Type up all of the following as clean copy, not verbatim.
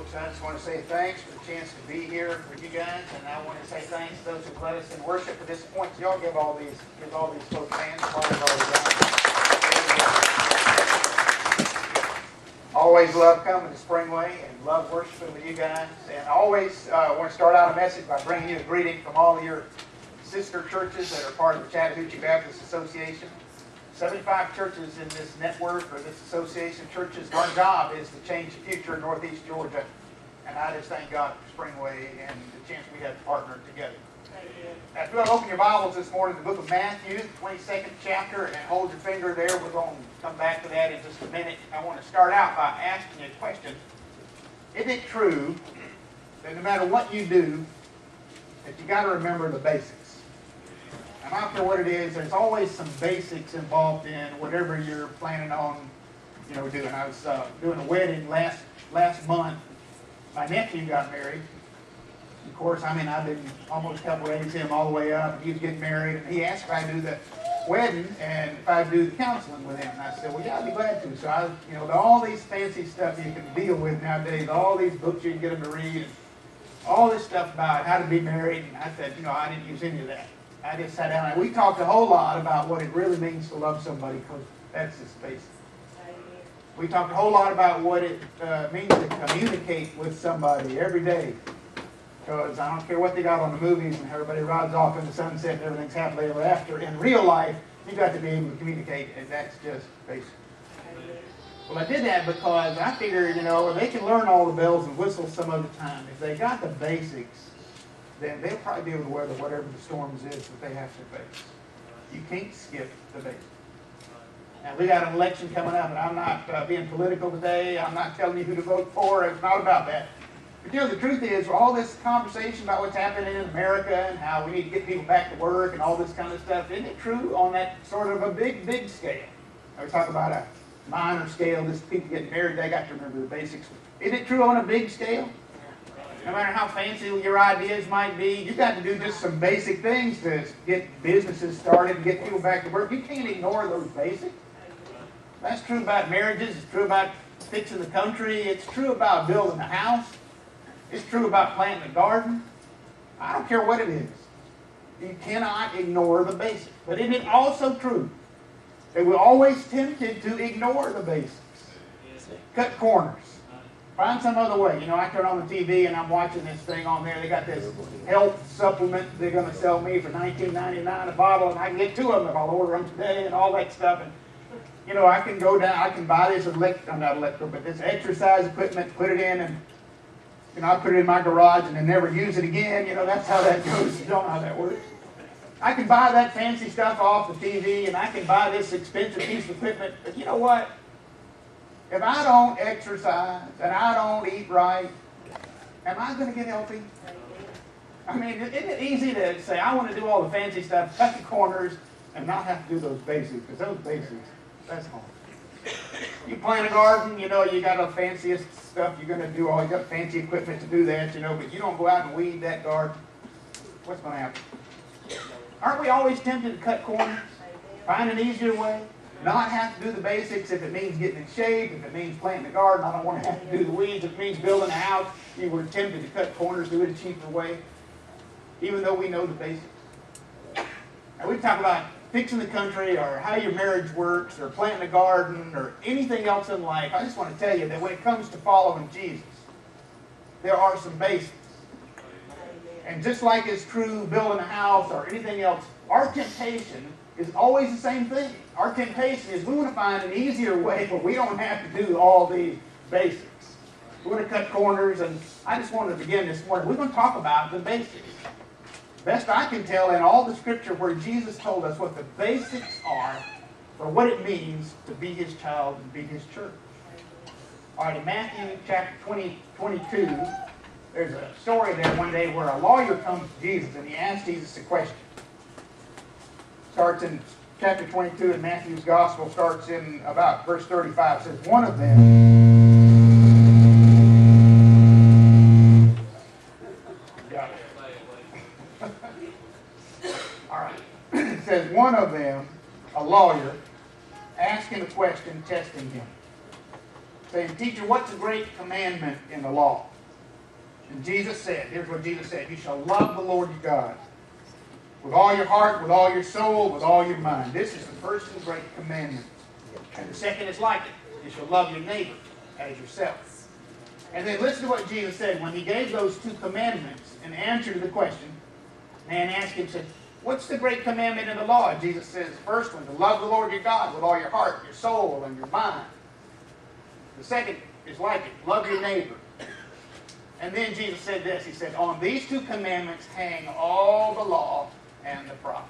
folks. I just want to say thanks for the chance to be here with you guys, and I want to say thanks to those who led us in worship at this point. Y'all give all these folks hands. Always love coming to Springway and love worshiping with you guys. And I always want to start out a message by bringing you a greeting from all of your sister churches that are part of the Chattahoochee Baptist Association. 75 churches in this network or this association churches. Our job is to change the future of Northeast Georgia. And I just thank God for Springway and the chance we have to partner together. If you want to open your Bibles this morning to the book of Matthew, the 22nd chapter, and hold your finger there. We're going to come back to that in just a minute. I want to start out by asking you a question. Isn't it true that no matter what you do, that you got to remember the basics? And I don't care what it is, there's always some basics involved in whatever you're planning on, doing. I was doing a wedding last month. My nephew got married. Of course, I've been almost a couple raising him all the way up, and he was getting married, and he asked if I'd do the wedding and if I'd do the counseling with him. And I said, well, yeah, I'd be glad to. So all these fancy stuff you can deal with nowadays, all these books you can get them to read, and all this stuff about how to be married, and I said, I didn't use any of that. I just sat down and we talked a whole lot about what it really means to love somebody, because that's just basic. We talked a whole lot about what it means to communicate with somebody every day. Because I don't care what they got on the movies and everybody rides off in the sunset and everything's happily ever after. In real life, you got to be able to communicate, and that's just basic. Well, I did that because I figured, they can learn all the bells and whistles some other time. If they got the basics, then they'll probably be able to weather whatever the storms is that they have to face. You can't skip the basics. Now, we got an election coming up, and I'm not being political today. I'm not telling you who to vote for. It's not about that. But the truth is, all this conversation about what's happening in America and how we need to get people back to work and all this kind of stuff, isn't it true on that sort of a big scale? We talk about a minor scale, just people getting married, they got to remember the basics. Isn't it true on a big scale? No matter how fancy your ideas might be, you've got to do just some basic things to get businesses started and get people back to work. You can't ignore those basics. That's true about marriages. It's true about fixing the country. It's true about building a house. It's true about planting a garden. I don't care what it is. You cannot ignore the basics. But isn't it also true that we're always tempted to ignore the basics? Cut corners. Find some other way. I turn on the TV and I'm watching this thing on there. They got this health supplement they're going to sell me for $19.99 a bottle, and I can get 2 of them if I'll order them today and all that stuff. And I can go down, I can buy this this exercise equipment, put it in, and I put it in my garage and then never use it again. That's how that goes. You don't know how that works. I can buy that fancy stuff off the TV, and I can buy this expensive piece of equipment. But you know what? If I don't exercise and I don't eat right, am I going to get healthy? Isn't it easy to say, I want to do all the fancy stuff, cut the corners, and not have to do those basics? Because those basics, that's hard. You plant a garden, you got the fanciest stuff you're going to do. You got fancy equipment to do that, but you don't go out and weed that garden. What's going to happen? Aren't we always tempted to cut corners? Find an easier way? Not have to do the basics. If it means getting in shape, if it means planting a garden, I don't want to have to do the weeds. If it means building a house, you were tempted to cut corners, do it a cheaper way, even though we know the basics. Now, we talk about fixing the country, or how your marriage works, or planting a garden, or anything else in life. I just want to tell you that when it comes to following Jesus, there are some basics. And just like it's true building a house or anything else, our temptation is always the same thing. Our temptation is we want to find an easier way where we don't have to do all these basics. We want to cut corners, and I just wanted to begin this morning. We're going to talk about the basics. Best I can tell in all the scripture where Jesus told us what the basics are for what it means to be his child and be his church. All right, in Matthew chapter 22, there's a story there one day where a lawyer comes to Jesus and he asks Jesus a question. Starts in chapter 22 in Matthew's Gospel, starts in about verse 35. It says, one of them... All right. It says, one of them, a lawyer, asking a question, testing him, saying, Teacher, what's the great commandment in the law? And Jesus said, here's what Jesus said, you shall love the Lord your God with all your heart, with all your soul, with all your mind. This is the first and great commandment. And the second is like it. You shall love your neighbor as yourself. And then listen to what Jesus said when he gave those two commandments in answer to the question. Man asked him, said, what's the great commandment in the law? And Jesus says, the first one, to love the Lord your God with all your heart, your soul, and your mind. The second is like it, love your neighbor. And then Jesus said this, he said, on these two commandments hang all the law and the prophets.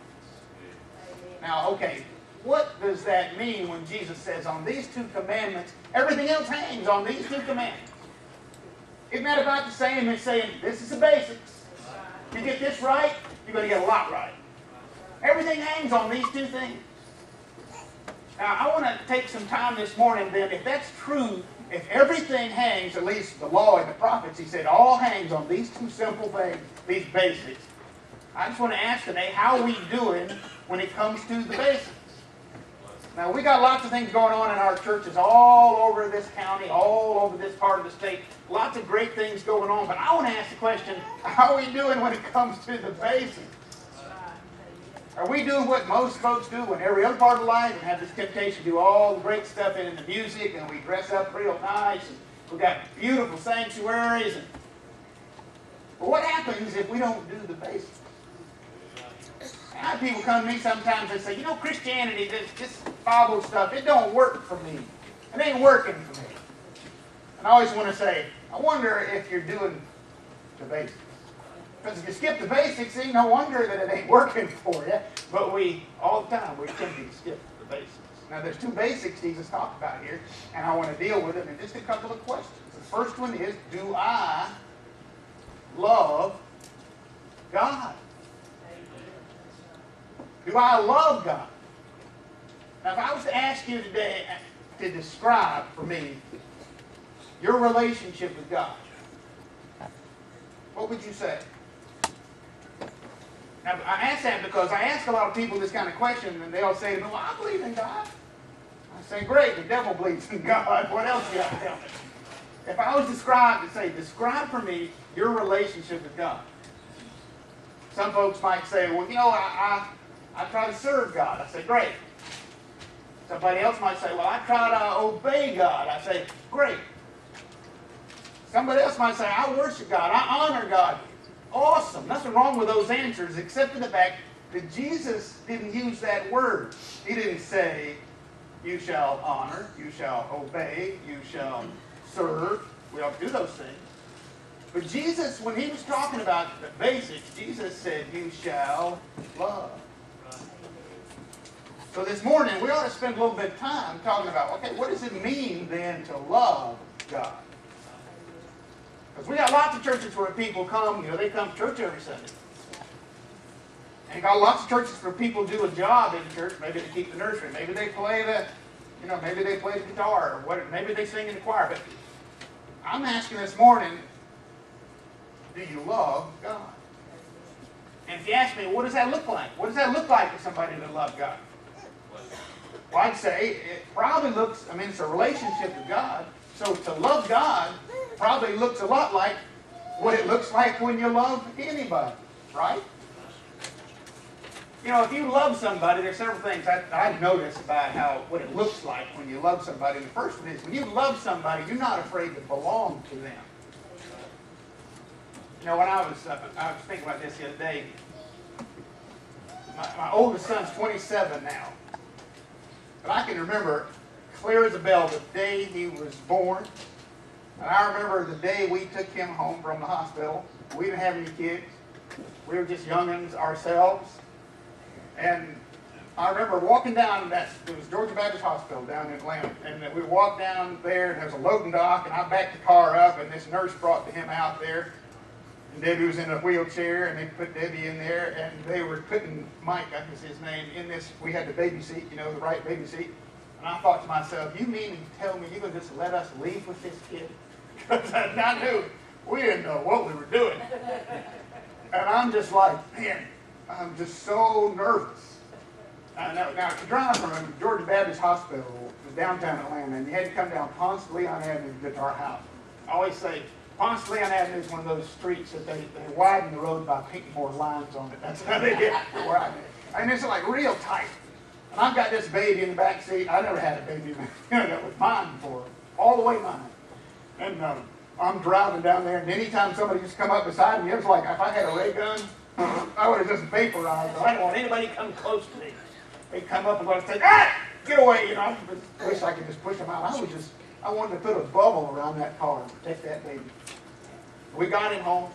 Now, okay, what does that mean when Jesus says on these two commandments, everything else hangs on these two commandments? Isn't that about the same as saying, this is the basics. If you get this right, you're going to get a lot right. Everything hangs on these two things. Now, I want to take some time this morning then, if that's true, if everything hangs, at least the law and the prophets, he said, all hangs on these two simple things, these basics. I just want to ask today, how are we doing when it comes to the basics? Now, we got lots of things going on in our churches all over this county, all over this part of the state. Lots of great things going on. But I want to ask the question, how are we doing when it comes to the basics? Are we doing what most folks do in every other part of life and have this temptation to do all the great stuff in the music and we dress up real nice and we've got beautiful sanctuaries? But what happens if we don't do the basics? I have people come to me sometimes and say, you know, Christianity, this Bible stuff, it don't work for me. It ain't working for me. And I always want to say, I wonder if you're doing the basics. Because if you skip the basics, ain't no wonder that it ain't working for you. But all the time, we're tempted to skip the basics. Now, there's two basics Jesus talked about here, and I want to deal with them in just a couple of questions. The first one is, do I love God? Do I love God? Now, if I was to ask you today to describe for me your relationship with God, what would you say? Now, I ask that because I ask a lot of people this kind of question, and they'll say to me, well, I believe in God. I say, great, the devil believes in God. What else do you have to tell me? If I was described to say, describe for me your relationship with God. Some folks might say, well, you know, I try to serve God. I say, great. Somebody else might say, well, I try to obey God. I say, great. Somebody else might say, I worship God. I honor God. Awesome. Nothing wrong with those answers except for the fact that Jesus didn't use that word. He didn't say, you shall honor, you shall obey, you shall serve. We ought to do those things. But Jesus, when he was talking about the basics, Jesus said, you shall love. So this morning, we ought to spend a little bit of time talking about, okay, what does it mean then to love God? Because we got lots of churches where people come, you know, they come to church every Sunday. And got lots of churches where people do a job in church, maybe to keep the nursery, maybe they play maybe they play the guitar, or what, maybe they sing in the choir. But I'm asking this morning, do you love God? And if you ask me, what does that look like? What does that look like for somebody to love God? Well, I'd say it probably looks, it's a relationship with God. So to love God probably looks a lot like what it looks like when you love anybody, right? You know, if you love somebody, there's several things I've noticed about what it looks like when you love somebody. And the first one is, when you love somebody, you're not afraid to belong to them. You know, when I was thinking about this the other day, my oldest son's 27 now. But I can remember clear as a bell the day he was born. And I remember the day we took him home from the hospital. We didn't have any kids. We were just young'uns ourselves. And I remember walking down it was Georgia Baptist Hospital down in Atlanta. And we walked down there, and there was a loading dock, and I backed the car up, and this nurse brought him out there. And Debbie was in a wheelchair, and they put Debbie in there, and they were putting Mike, I think is his name, in this. We had the baby seat, you know, the right baby seat. And I thought to myself, you mean to tell me you're going to just let us leave with this kid? Because I knew we didn't know what we were doing. And I'm just like, man, I'm just so nervous. Now, to drive from Georgia Baptist Hospital to downtown Atlanta, and you had to come down Ponce de Leon Avenue to get to our house. I always say, Ponce Leon Avenue is one of those streets that they widen the road by painting more lines on it. That's how they get where I live. And it's like real tight. And I've got this baby in the back seat. I never had a baby that was mine before, all the way mine. And I'm driving down there, and anytime somebody just come up beside me, it was like if I had a ray gun, I would have just vaporized them. I don't want anybody to come close to me. They'd come up and let us say, "Ah, get away!" You know, I just wish I could just push them out. I wanted to put a bubble around that car and protect that baby. We got him home,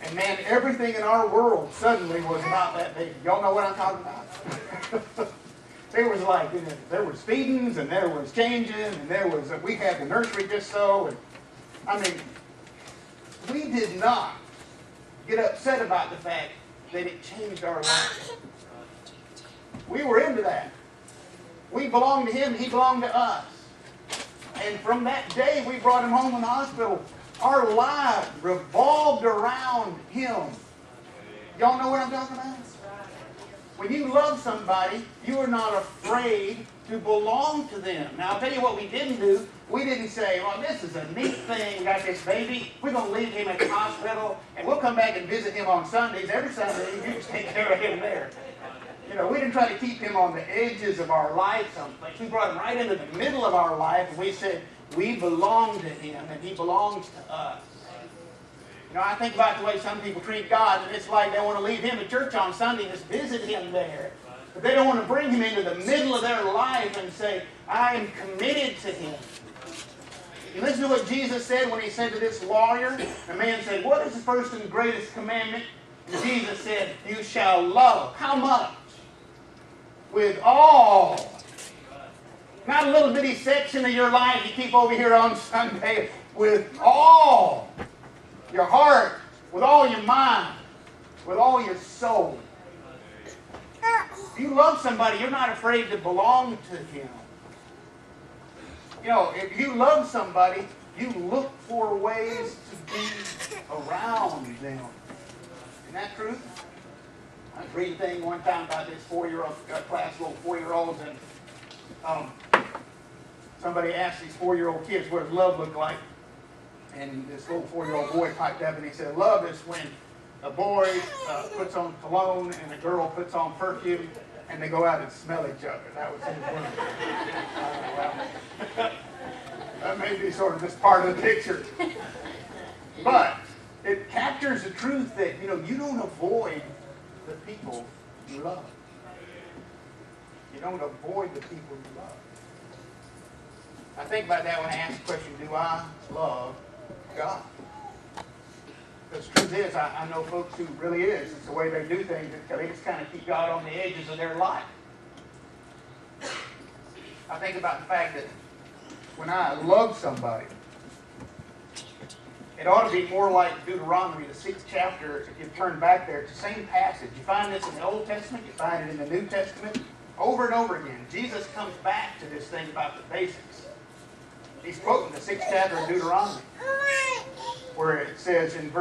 and man, everything in our world suddenly was about that baby. Y'all know what I'm talking about? There was like, you know, there was feedings, and there was changing, and we had the nursery just so, and I mean, we did not get upset about the fact that it changed our lives. We were into that. We belonged to him, he belonged to us. And from that day we brought him home from the hospital, our lives revolved around him. Y'all know what I'm talking about? When you love somebody, you are not afraid to belong to them. Now, I'll tell you what we didn't do. We didn't say, well, this is a neat thing. We got this baby. We're going to leave him at the hospital, and we'll come back and visit him on Sundays. Every Sunday, you just take care of him there. You know, we didn't try to keep him on the edges of our life someplace. We brought him right into the middle of our life, and we said, we belong to him, and he belongs to us. You know, I think about the way some people treat God, and it's like they want to leave him at church on Sunday and just visit him there. But they don't want to bring him into the middle of their life and say, I am committed to him. You listen to what Jesus said when he said to this lawyer. The man said, what is the first and greatest commandment? And Jesus said, you shall love. How much? With all. Not a little bitty section of your life you keep over here on Sunday. With all. Your heart, with all your mind, with all your soul. If you love somebody, you're not afraid to belong to him. You know, if you love somebody, you look for ways to be around them. Isn't that true? I was reading a thing one time about this class, little 4-year-olds, and somebody asked these 4-year-old kids what does love look like. And this little 4-year-old boy piped up and he said, love is when a boy puts on cologne and a girl puts on perfume and they go out and smell each other. That was his word. That may be sort of just part of the picture. But it captures the truth that, you know, you don't avoid the people you love. You don't avoid the people you love. I think about that when I ask the question, do I love God? Because the truth is, I know folks who really is. It's the way they do things. They just kind of keep God on the edges of their life. I think about the fact that when I love somebody, it ought to be more like Deuteronomy, the 6th chapter. If you turn back there, it's the same passage. You find this in the Old Testament. You find it in the New Testament. Over and over again, Jesus comes back to this thing about the basics. He's quoting the 6th chapter of Deuteronomy, where it says in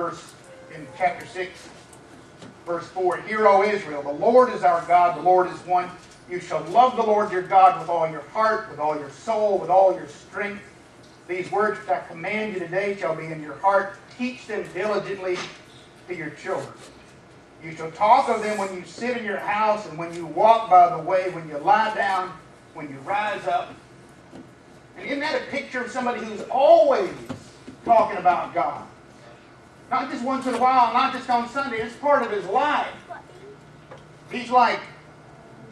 chapter 6, verse 4, Hear, O Israel, the Lord is our God, the Lord is one. You shall love the Lord your God with all your heart, with all your soul, with all your strength. These words which I command you today shall be in your heart. Teach them diligently to your children. You shall talk of them when you sit in your house and when you walk by the way, when you lie down, when you rise up. And isn't that a picture of somebody who's always talking about God? Not just once in a while, not just on Sunday. It's part of his life. He's like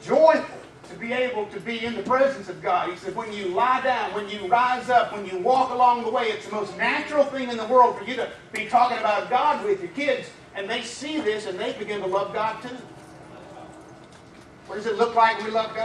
joyful to be able to be in the presence of God. He said, when you lie down, when you rise up, when you walk along the way, it's the most natural thing in the world for you to be talking about God with your kids. And they see this and they begin to love God too. What does it look like when we love God?